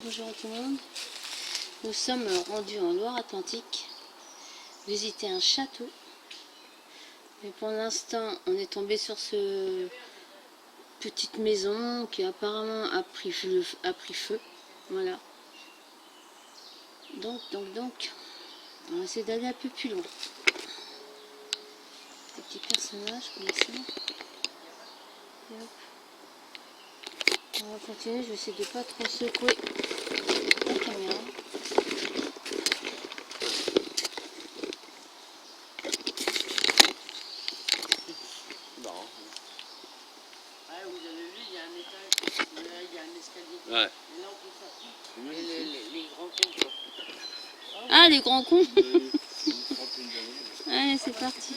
Bonjour tout le monde. Nous sommes rendus en Loire-Atlantique visiter un château. Mais pour l'instant, on est tombé sur ce petite maison qui apparemment a pris feu. Voilà. Donc, on va essayer d'aller un peu plus loin. Des petits personnages comme ça. Et hop. On va continuer, je vais essayer de pas trop secouer la caméra. Vous avez vu, il y a un étage, il y a un escalier. Ouais. Et là, on peut sortir. Et les grands cons, quoi. Ah, les grands cons. Allez, c'est parti.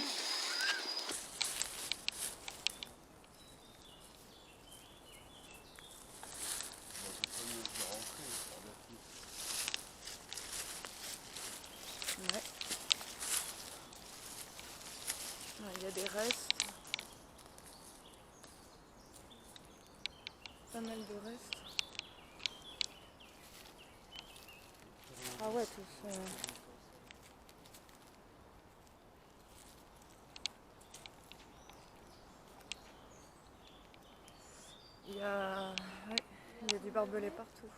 Ouais. Il y a des restes. Pas mal de restes. Ah ouais, tout ça. Il y a du barbelé partout.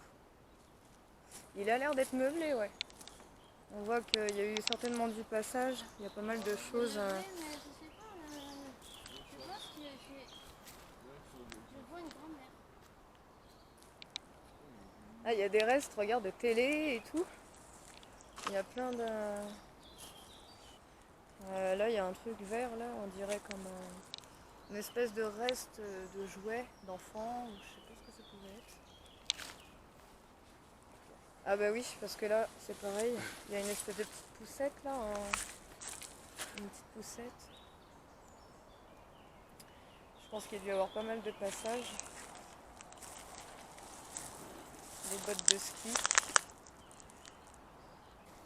Il a l'air d'être meublé, ouais. On voit qu'il y a eu certainement du passage. Il y a pas mal de choses. Ah, il y a des restes, regarde, de télé et tout. Il y a plein de... là, il y a un truc vert, là, on dirait comme une espèce de reste de jouets d'enfants, ou je sais pas ce que ça pouvait être. Ah bah oui, parce que là, c'est pareil, il y a une espèce de petite poussette, là, une petite poussette. Je pense qu'il y a dû y avoir pas mal de passages. Des bottes de ski.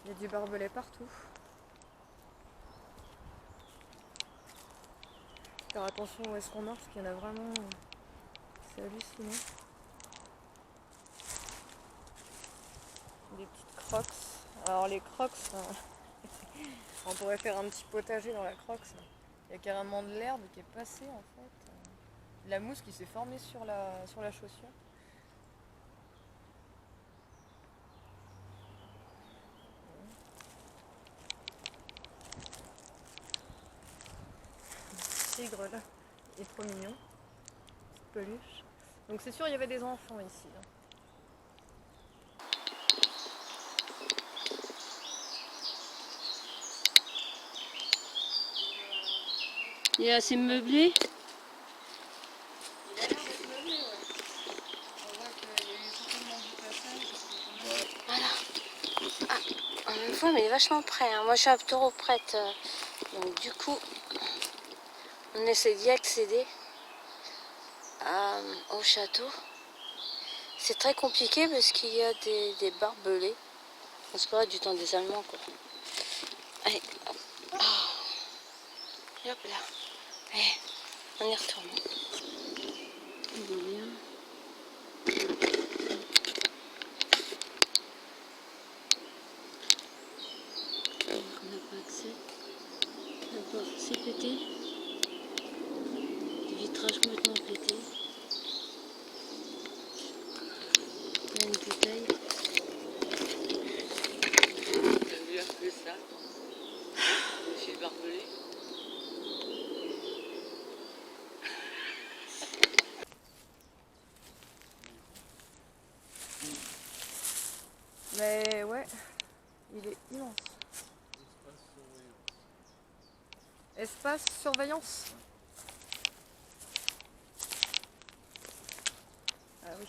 Il y a du barbelé partout. Faire attention où est-ce qu'on marche, parce qu'il y en a vraiment... C'est hallucinant. Des petites crocs. Alors les crocs, on pourrait faire un petit potager dans la crocs. Il y a carrément de l'herbe qui est passée en fait. De la mousse qui s'est formée sur la chaussure. Le tigre là, il est trop mignon. Petite peluche. Donc c'est sûr il y avait des enfants ici. Il est assez meublé. Il a l'air d'être meublé, ouais. On voit qu'il y a eu certainement du passage. Voilà. Ah, en même fois, mais il est vachement près. Hein. Moi, je suis à Taureau prête. Donc, du coup, on essaie d'y accéder au château. C'est très compliqué parce qu'il y a des barbelés. On se paraît du temps des Allemands, quoi. Allez, hop. Oh. Et hop là. Allez, on y retourne. On voit bien. On n'a pas accès. La porte s'est pétée. Le vitrage complètement pété. Il y a une bouteille. T'as vu un peu ça? Chez le barbelé. Mais ouais, il est immense. Espace surveillance. Ah oui.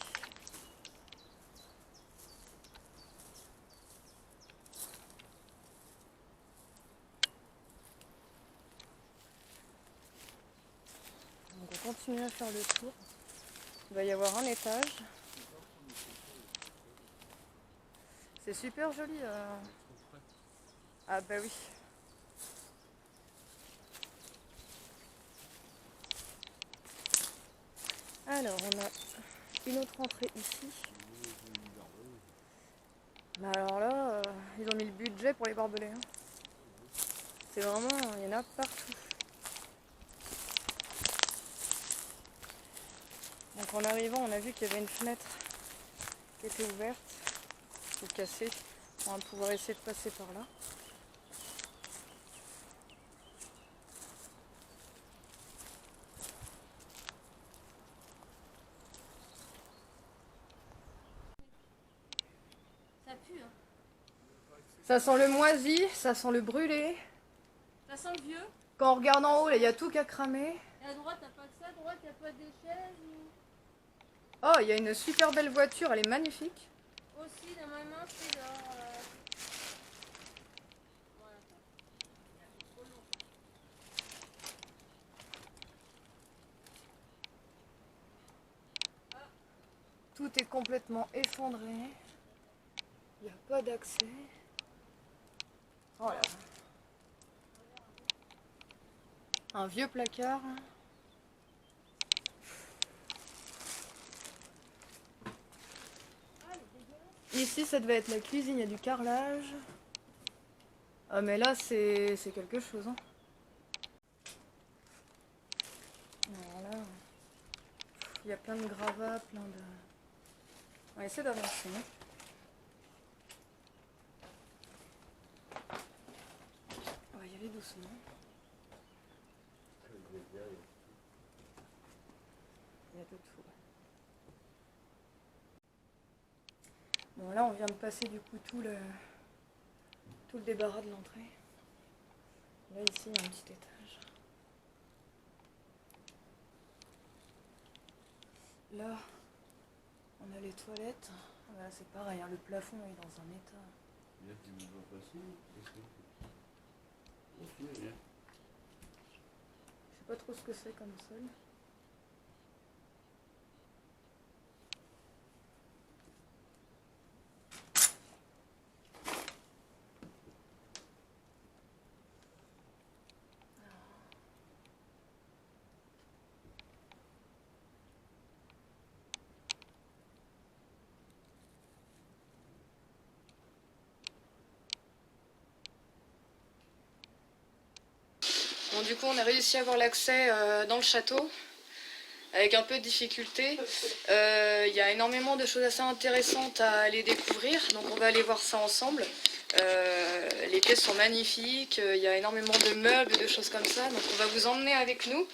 Donc on continue à faire le tour. Il va y avoir un étage. C'est super joli. Ah bah oui. Alors on a une autre entrée ici. Mais alors là, ils ont mis le budget pour les barbelés. Hein. C'est vraiment, il y en a partout. Donc en arrivant, on a vu qu'il y avait une fenêtre qui était ouverte ou cassée. On va pouvoir essayer de passer par là. Ça pue, hein. Ça sent le moisi, ça sent le brûlé. Ça sent le vieux. Quand on regarde en haut, il y a tout qui a cramé. Et à droite, t'as pas que ça. À droite, y'a pas des chaises Oh, il y a une super belle voiture, elle est magnifique. aussi dans ma main, c'est genre. Voilà. Tout est complètement effondré. Il n'y a pas d'accès. Oh là. Un vieux placard. Ici, ça devait être la cuisine, il y a du carrelage. Ah, mais là, c'est quelque chose. Hein. Alors là, il y a plein de gravats, plein de... On va essayer d'avancer. On va y aller doucement. Il y a de tout. Bon, là, on vient de passer du coup tout le débarras de l'entrée. Là, ici, il y a un petit étage. Là, on a les toilettes. Voilà, c'est pareil, hein, le plafond est dans un état. Là, tu ne vas passer. Je sais pas trop ce que c'est comme sol. Bon, du coup, on a réussi à avoir l'accès dans le château, avec un peu de difficulté. Il y a énormément de choses assez intéressantes à aller découvrir, donc on va aller voir ça ensemble. Les pièces sont magnifiques, il y a énormément de meubles, de choses comme ça, donc on va vous emmener avec nous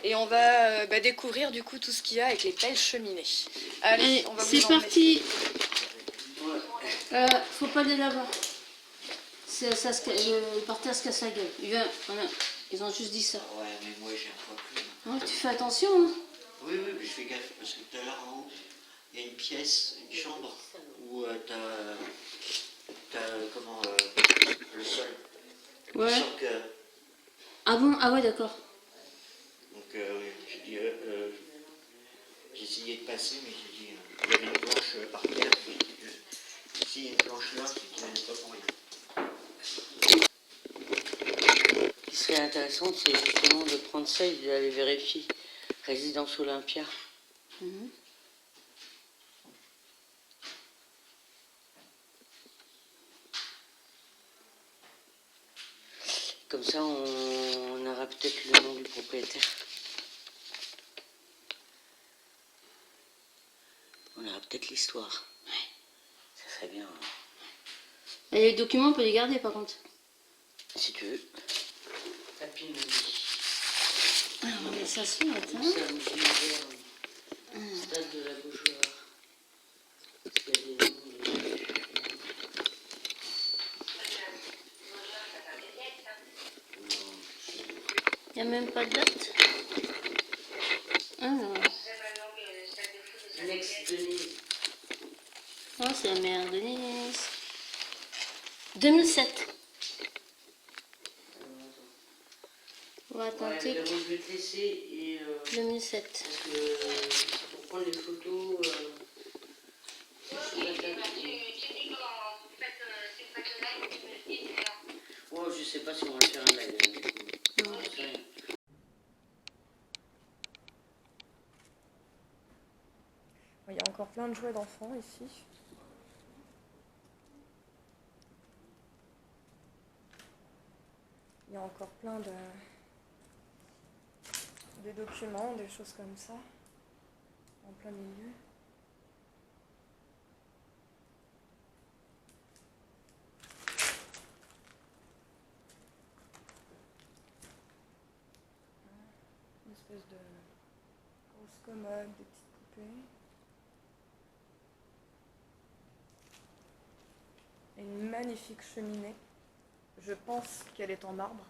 et on va découvrir du coup tout ce qu'il y a avec les belles cheminées. Allez, on va vous C'est emmener. parti. Faut pas aller là-bas. Le parterre se casse la gueule. Voilà. Ils ont juste dit ça. Ouais, mais moi j'ai un poids plus. Oh, tu fais attention, hein. Oui, oui, mais je fais gaffe parce que tout à l'heure en haut, il y a une pièce, une chambre où t'as comment le sol. Ouais. Je sens que. Ah bon? Ah ouais, d'accord. Donc j'ai dit, j'ai essayé de passer, mais j'ai dit, il y avait une planche par terre. S'il y a une planche là, c'est qu'il n'est pas pour rien. Ce qui serait intéressant, c'est justement de prendre ça et d'aller vérifier Résidence Olympia. Mhm. Comme ça, on aura peut-être le nom du propriétaire. On aura peut-être l'histoire. Ouais. Ça serait bien. Hein. Et les documents, on peut les garder, par contre. Si tu veux. Tapis de Ah, on va mettre ça sur la table. Stade de la Beaujoire. Parce qu'il y a des noms de... Il n'y a même pas de date. Alors. L'ex-Denise. Oh, c'est la mère de Nice. 2007. Ouais, Atlantique. je vais te laisser et... 2007. Parce que pour prendre les photos... Oh, je sais pas si on va faire un live. Non. Je sais rien. Il y a encore plein de jouets d'enfants ici. Il y a encore plein de des documents, des choses comme ça, en plein milieu. Une espèce de grosse commode, des petites poupées. Et une magnifique cheminée. Je pense qu'elle est en marbre.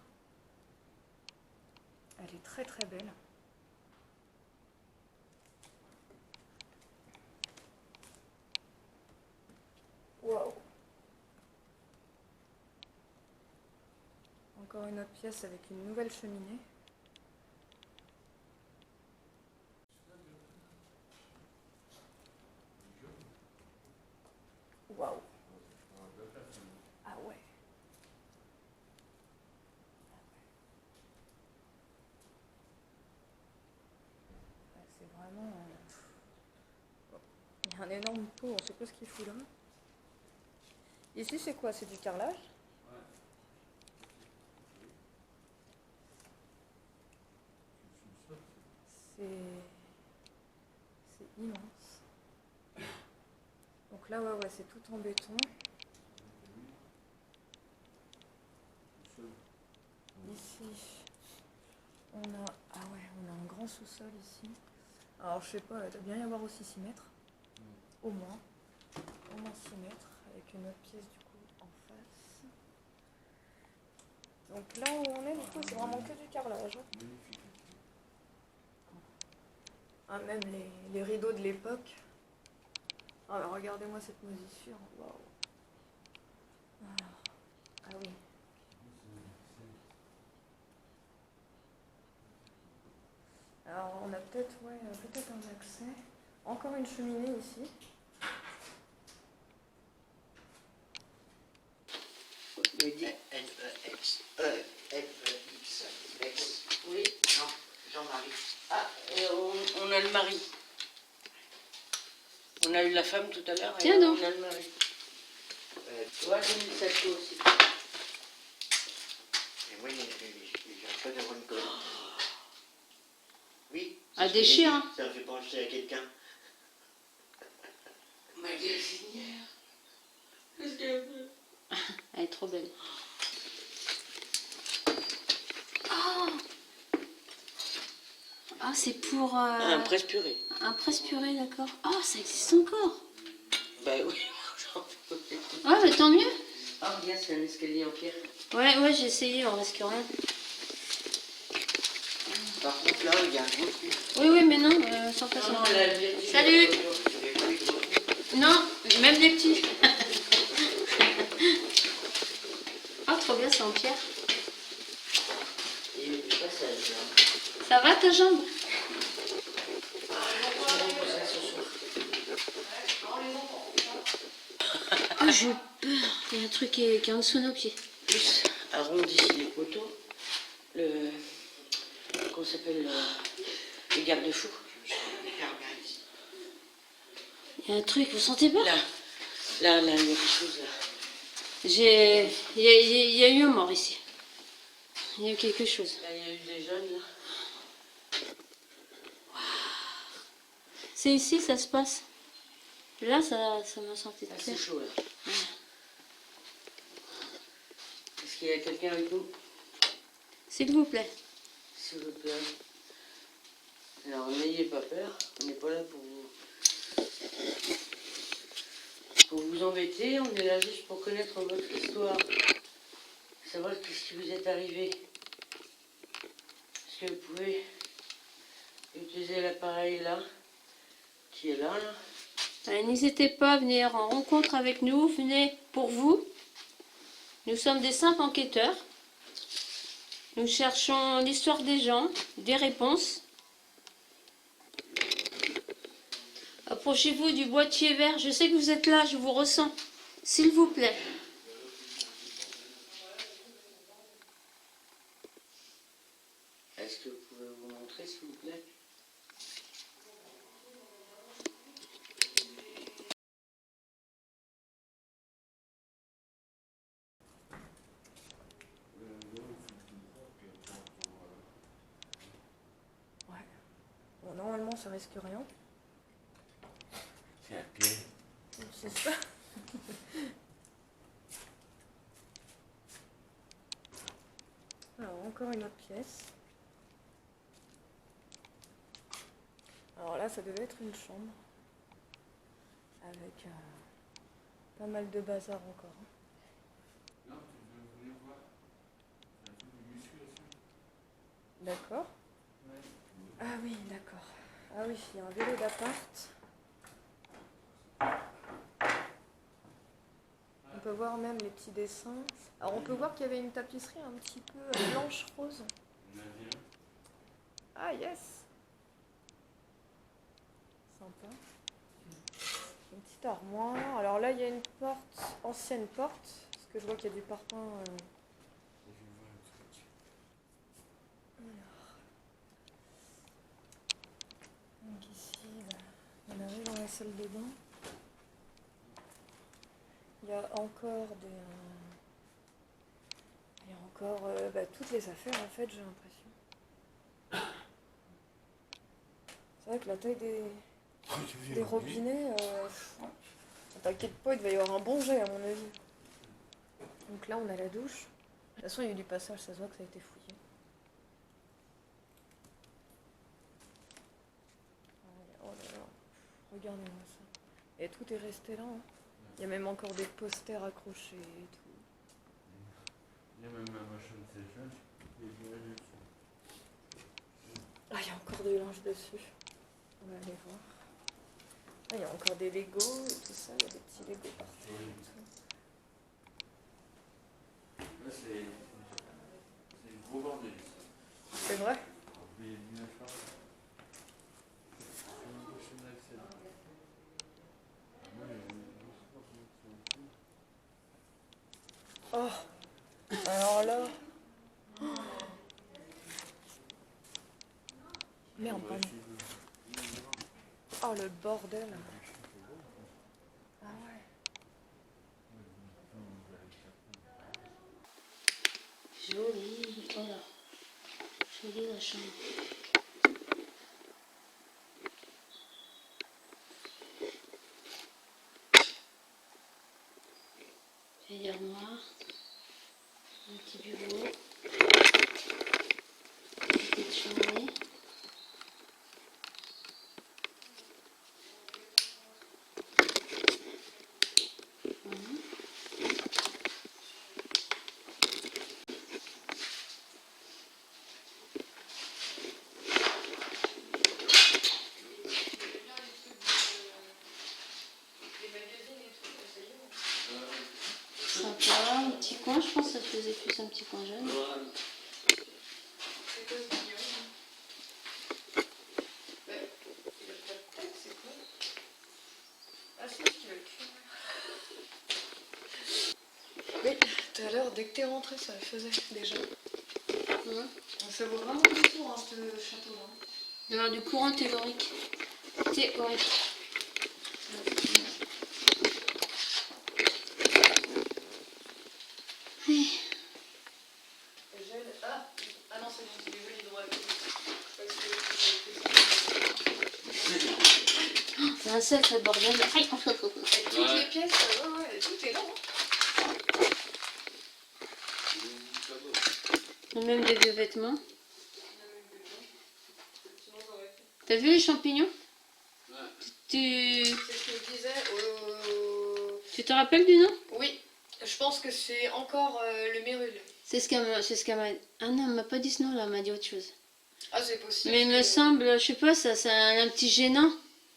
Elle est très très belle. Wow. Encore une autre pièce avec une nouvelle cheminée. Waouh. Ah ouais. C'est vraiment... Il y a un énorme pot, on ne sait pas ce qu'il fout là. Ici c'est quoi? C'est du carrelage? C'est immense. Donc là ouais, c'est tout en béton. Ici on a un grand sous-sol ici. Alors je sais pas, il doit bien y avoir aussi 6 mètres. Au moins 6 mètres, avec une autre pièce du coup en face. Donc là où on est, du coup, c'est vraiment que du carrelage. Ah, même les rideaux de l'époque. Ah, regardez-moi cette moisissure. Waouh. Ah oui. Alors on a peut-être un accès. Encore une cheminée ici. N-E-X. N-E-X. Lex. Oui. Jean-Marie. Ah, et on a le mari. On a eu la femme tout à l'heure. Tiens donc. On a le mari. Tu vois, j'ai mis le sac aussi. Et moi, j'arrive pas d'avoir une colonne. Oui. À déchirer, hein. Ça me fait penser à quelqu'un. Ma gazinière. Qu'est-ce qu'elle veut? Elle est trop belle. Oh, ah, c'est pour... Un presse-purée. un presse-purée, d'accord. Oh, ça existe encore. Bah oui, j'en peux. Ah, mais tant mieux. Ah, regarde, c'est un escalier en pierre. Ouais, j'ai essayé, on risque rien. Par contre, là, il y a un gros truc. Oui, mais non, sans façon. Non, elle a le vertige. Salut. Non, même les petits. Ah, trop bien, c'est en pierre. Et le passage, là. Ça va ta jambe? Ah, j'ai peur. Il y a un truc qui est en dessous de nos pieds. Plus arrondis les poteaux, qu'on s'appelle le garde-fou. Il y a un truc, vous sentez pas? Là, il y a quelque chose là. Il y a eu un mort ici. Il y a eu quelque chose. Là, il y a eu des jeunes là. C'est ici que ça se passe. Là, ça m'a senti Ah, très... c'est chaud là. Est-ce qu'il y a quelqu'un avec nous? S'il vous plaît. S'il vous plaît. Alors, n'ayez pas peur. On n'est pas là pour vous embêter. On est là juste pour connaître votre histoire. Savoir ce qui vous est arrivé. Est-ce que vous pouvez utiliser l'appareil là, qui est là, là. Allez, n'hésitez pas à venir en rencontre avec nous. Venez pour vous. Nous sommes des simples enquêteurs. Nous cherchons l'histoire des gens, des réponses. Approchez-vous du boîtier vert. Je sais que vous êtes là, je vous ressens. S'il vous plaît. Est-ce que vous pouvez vous montrer, s'il vous plaît? ça risque rien. C'est un pied. C'est ça. Alors, encore une autre pièce. Alors là, ça devait être une chambre. Avec pas mal de bazar encore. Non, tu veux venir voir. C'est un truc de musculation. D'accord. Ouais. Ah oui, d'accord. Ah oui, il y a un vélo d'appart. On peut voir même les petits dessins. Alors on peut voir qu'il y avait une tapisserie un petit peu blanche-rose. On a vu un. Ah yes. Sympa. Une petite armoire. Alors là, il y a une porte, ancienne porte. Parce que je vois qu'il y a du parpaing. Je vais voir un truc. Donc ici, on arrive dans la salle de bain. Il y a encore des... il y a encore toutes les affaires en fait, j'ai l'impression. C'est vrai que la taille des robinets, t'inquiète pas, il va y avoir un bon jet à mon avis. Donc là on a la douche. De toute façon il y a eu du passage, ça se voit que ça a été fouillé. Oh là là, regardez-moi ça. Et tout est resté là. Hein. Il y a même encore des posters accrochés et tout. Il y a même un machin de séchage. Et du linge dessus. Ah, il y a encore du linge dessus. On va aller voir. Ah, il y a encore des Legos et tout ça. Il y a des petits Legos partout. Là, c'est gros bordel. C'est vrai? Mais il y a du linge partout. C'est une chaîne d'accès. Moi, Oh, alors là. Merde, pardon. Oh, le bordel. Ah ouais. Jolie. Voilà. Jolie la chambre. Vieille armoire. Un petit bureau. Petite cheminée. Sympa, un petit coin, je pense que ça faisait plus un petit coin jeune. Oui, tout à l'heure, dès que t'es rentré, ça le faisait déjà. Ça vaut vraiment le tour, hein, ce château-là. Il y a du courant théorique. Théorique. Ah non, c'est bon, c'est des jolis droits. C'est un sacré bordel. Aïe, Toutes les pièces, ouais, tout est là. Hein. Même des vieux vêtements. T'as vu les champignons? C'est ce que je disais. Tu te rappelles du nom? Oui, je pense que c'est encore le mérule. C'est ce qu'elle m'a... Ah non, elle m'a pas dit ce nom là, elle m'a dit autre chose. Ah, c'est possible. Mais il me semble, je sais pas, ça a un petit gênant.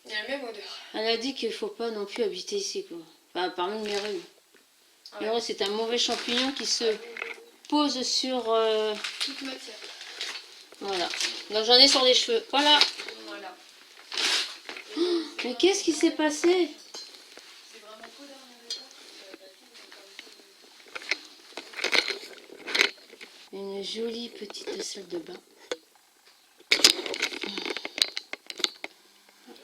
Il y a la même odeur. Elle a dit qu'il faut pas non plus habiter ici, quoi. Enfin, parmi le mérule. Ah Le mérule, c'est un mauvais champignon qui se pose sur... Toute matière. Voilà. Donc j'en ai sur les cheveux. Voilà. Voilà. Mais qu'est-ce qui s'est passé? C'est vraiment qu'au dernier étage. Une jolie petite salle de bain.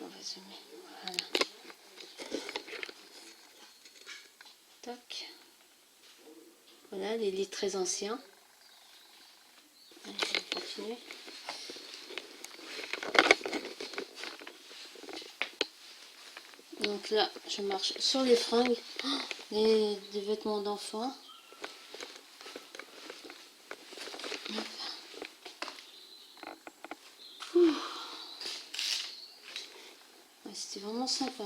On va zoomer. Voilà. Tac. Voilà les lits très anciens. Allez, on va continuer. Donc là, je marche sur les fringues, des vêtements d'enfants. Ouais, c'était vraiment sympa.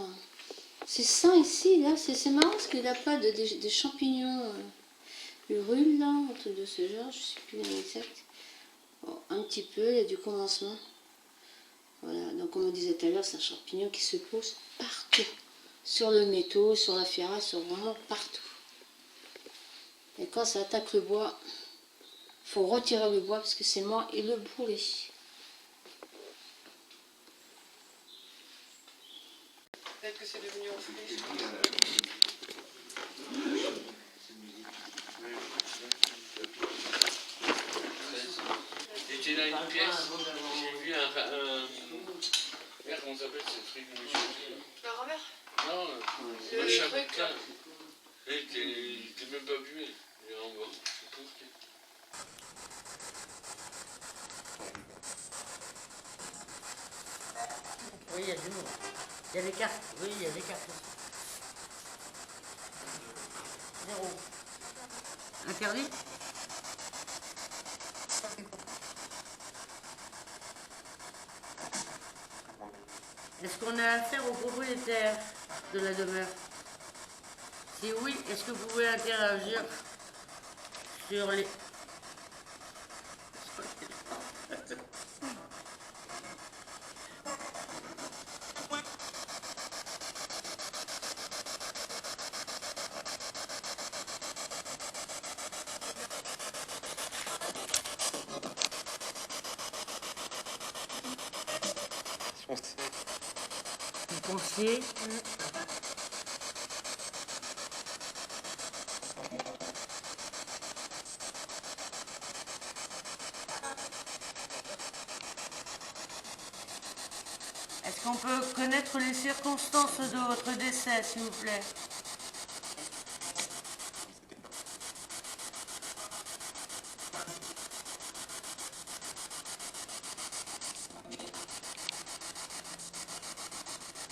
C'est sain ici, là, c'est marrant parce qu'il n'a pas des champignons urules, là, un truc de ce genre, je ne sais plus exact. Bon, un petit peu, il y a du commencement. Voilà, donc comme on disait tout à l'heure, c'est un champignon qui se pose partout. Sur le métaux, sur la ferraille, sur vraiment partout. Et quand ça attaque le bois, il faut retirer le bois parce que c'est mort et le brûler. Peut-être que c'est devenu enflé. J'étais dans une pièce, j'ai vu un... Merde, comment ça s'appelle ce truc de monsieur? La grand-mère? Non, Le machin truc, bouquin. Il était même pas bué. Il est en bas. C'est tout. Oui, il y a du monde. Il y a les cartes. Oui, il y a les cartes. 0. Interdit? Est-ce qu'on a affaire au propriétaire de la demeure? Si oui, est-ce que vous pouvez interagir sur les... Foncier. Est-ce qu'on peut connaître les circonstances de votre décès, s'il vous plaît?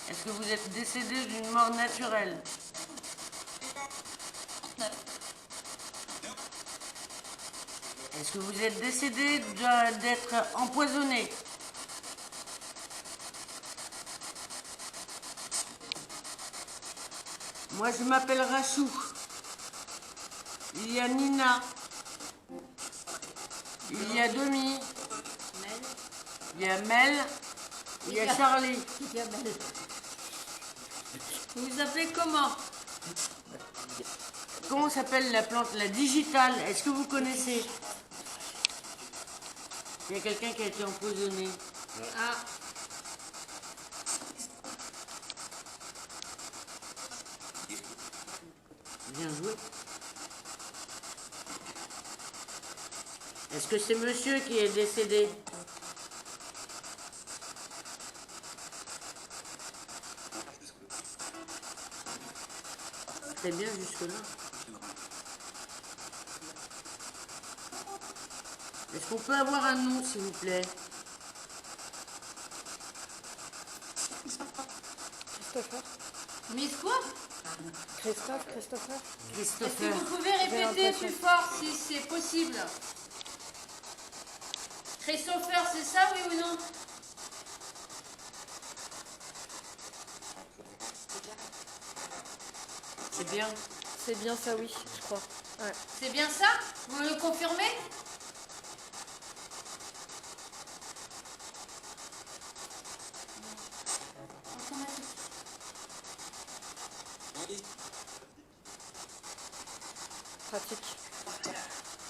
Est-ce que vous êtes décédé d'une mort naturelle? Est-ce que vous êtes décédé d'être empoisonné? Moi, je m'appelle Rachou. Il y a Nina. Il y a Domi. Il y a Mel. Il y a Charlie. Vous vous appelez comment? Comment s'appelle la plante? La digitale. Est-ce que vous connaissez? Il y a quelqu'un qui a été empoisonné. Ah. Bien joué. Est-ce que c'est monsieur qui est décédé? C'est bien jusque-là. Est-ce qu'on peut avoir un nom, s'il vous plaît? Christopher. Miss quoi? Christopher. Est-ce que vous pouvez répéter plus fort si c'est possible? Christopher, c'est ça, oui ou non? C'est bien. C'est bien ça, oui, je crois. Ouais. C'est bien ça? Vous me le confirmez? Pratique.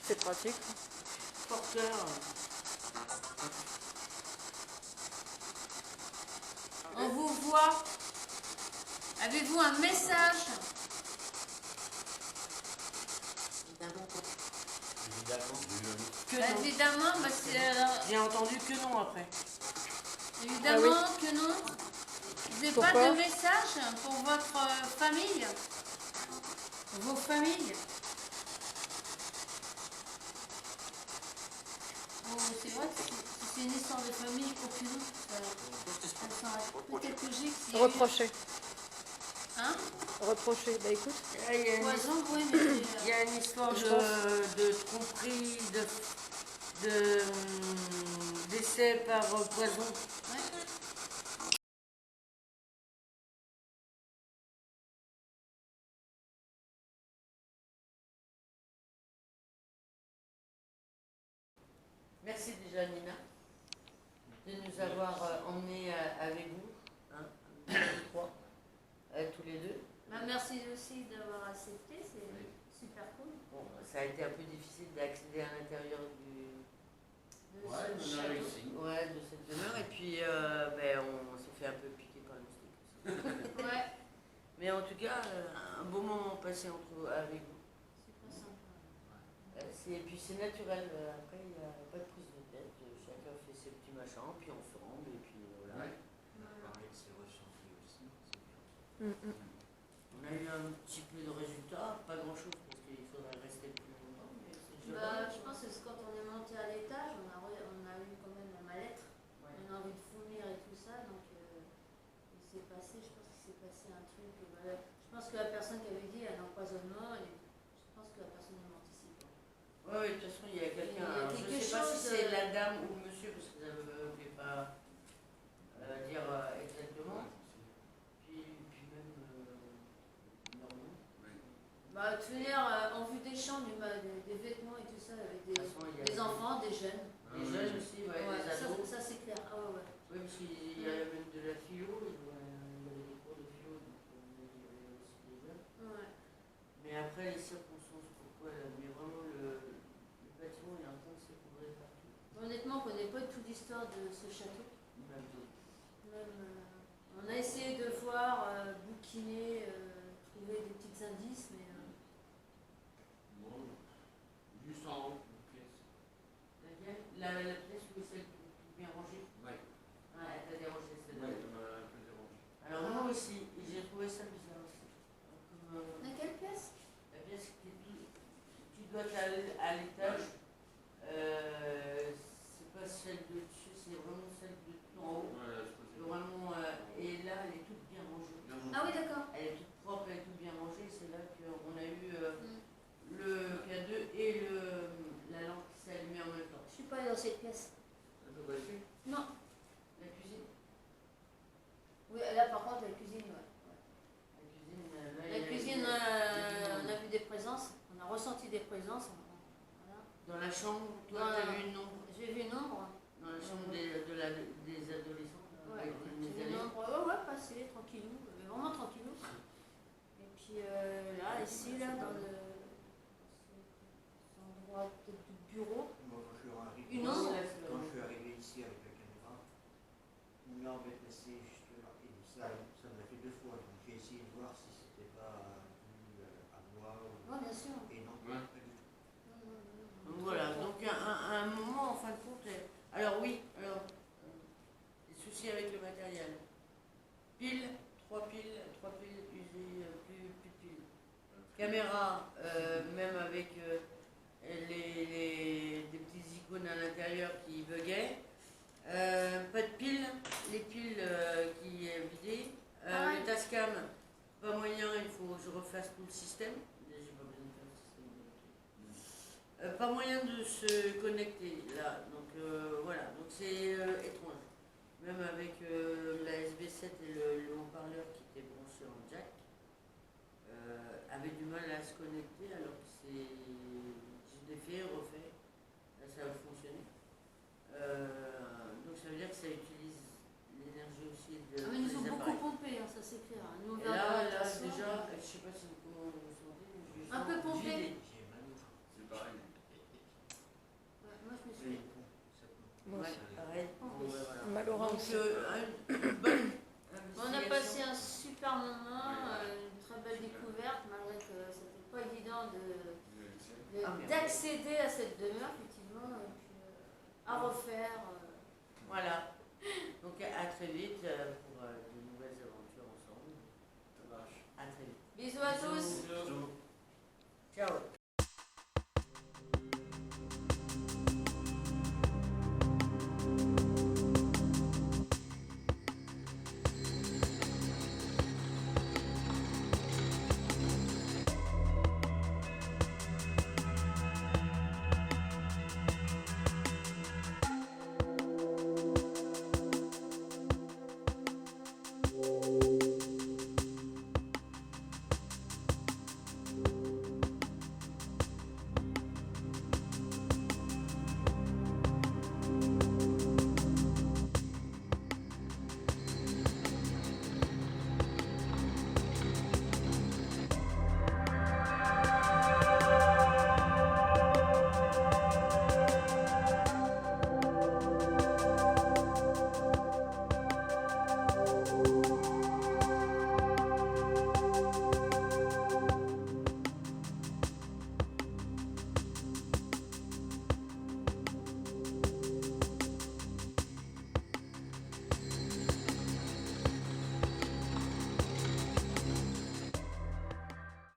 C'est pratique. Porteur. On vous voit. Avez-vous un message? Évidemment, bah j'ai entendu que non après. Évidemment que non. Vous n'avez pas Pourquoi de message pour votre famille? Vos familles? Oh, c'est vrai que c'est une histoire de famille, aucune autre. Ça peut-être logique. Reprocher. Hein? Reprocher. Bah écoute, Là, il y a une, Poison, oui, mais il y a une histoire Je de tromperie, d'essai par poison. ouais. Merci déjà Nina de nous avoir emmenés avec vous, hein, tous trois, tous les deux. Bah, merci aussi d'avoir accepté, c'est super cool. Bon, ça a été un peu difficile d'accéder à l'intérieur De Ouais, ce on a château. réussi. de cette demeure et puis on s'est fait un peu piquer par le moustique. Ouais, Mais en tout cas, un beau moment passé avec vous. super sympa. Et puis c'est naturel, après il n'y a pas de prise de tête, chacun fait ses petits machins, puis ensemble, et puis voilà. Ouais. Pareil, c'est ressenti aussi. C'est bien. On a eu un petit peu de résultats, pas grand chose parce qu'il faudrait rester plus longtemps, mais c'est déjà Bah, bon. je pense que c'est quand on est monté à l'étage, on a eu quand même la mallette. Ouais. On a envie de vomir et tout ça, donc il s'est passé, je pense qu'il s'est passé un truc. Voilà. Je pense que la personne qui avait dit un empoisonnement, je pense que la personne est morte ici. Quoi. Oui, de toute façon, il y a quelqu'un. Il y a Alors, je ne quelque sais pas si chose, c'est la dame ou le monsieur, parce que ça ne voulait pas dire exactement. Puis même leur nom. Bah, de toute manière, en vue des champs, des vêtements et tout ça, avec De toute façon, il y a des enfants, des jeunes. des jeunes aussi, ouais, Ouais, des ados. ça c'est clair. Ah ouais, ouais. Oui, parce qu'il y a même de la philo, il y avait des cours de philo, donc il y avait aussi des jeunes. Ouais. Mais après, les circonstances, pourquoi mais vraiment, le bâtiment est en train de s'effondrer partout. Honnêtement, on ne connaît pas tout l'histoire de ce château. Même Même, on a essayé de voir, bouquiner, trouver des petits indices, mais Bon, juste en haut, une pièce. la pièce où est celle bien rangée. Ouais. Ah, elle t'a dérangé Ouais, celle-là. on m'a un peu dérangé. Alors moi aussi, j'ai trouvé ça bizarre aussi. Comme, dans quelle pièce? la pièce qui doit être à l'étage, c'est pas celle de dessus, c'est vraiment celle de tout en haut. Ouais, je crois que c'est Vraiment, et là, elle est toute bien rangée. Ah oui, d'accord. Elle est toute propre, elle est toute bien rangée. C'est là qu'on a eu Mm. le K2 et la lampe qui s'est allumée en même temps. Je suis pas allée dans cette pièce. Ça peut pas être. Non. La cuisine. Oui, là par contre, la cuisine, ouais. La cuisine, là, il y La a- cuisine, il y a on a vu des présences, on a ressenti des présences. Voilà. Dans la chambre, toi, Dans t'as la- vu une ombre. J'ai vu une ombre. Dans la chambre des adolescents. là, Ouais, avec j'ai mes vu une amis. ombre. Ouais, passer, tranquillou, mais vraiment tranquillou. Et puis là, ici, là, dans cet endroit peut-être du bureau, Moi, quand je suis arrivé, Une ombre. quand je suis arrivé ici avec la caméra, une lampe est passée juste là. Et ça me l'a fait 2 fois. Donc j'ai essayé de voir si c'était pas dû à moi ou... ouais, bien sûr. Et non, Ouais. pas du tout. Non, non, non, non. Donc voilà, donc un moment en fin de compte. Alors oui, des soucis avec le matériel. Piles, 3 piles usées, plus de piles. Caméra, même avec des petites icônes à l'intérieur qui buguaient. Pas de piles, les piles qui est vidées. Pareil. Le Tascam, pas moyen, il faut que je refasse tout le système. J'ai pas besoin de faire le système. Pas moyen de se connecter là, donc voilà, donc c'est étrange. Même avec la SB7 et le haut-parleur qui était branché en jack, avait du mal à se connecter alors que je l'ai fait, refait, là ça a fonctionné. Donc ça veut dire que ça utilise l'énergie aussi de Ah, mais ils des ont beaucoup appareils. pompé, hein, ça c'est clair. Nous, on Et verra là de toute façon. déjà, je sais pas si comment vous sentez, mais je Un peu sens pompé. vidé. J'ai mal au ventre. C'est pareil. Ouais, moi, je me Oui, suis. ça peut- moi Ouais, aussi. pareil. Oh, Bon, ouais, voilà. Mal au rein Donc, aussi. une bonne On a investigation. passé un super moment, une très belle découverte, malgré que c'était pas évident Ah, mais d'accéder à cette demeure, effectivement, et puis à refaire. Voilà. Donc à très vite.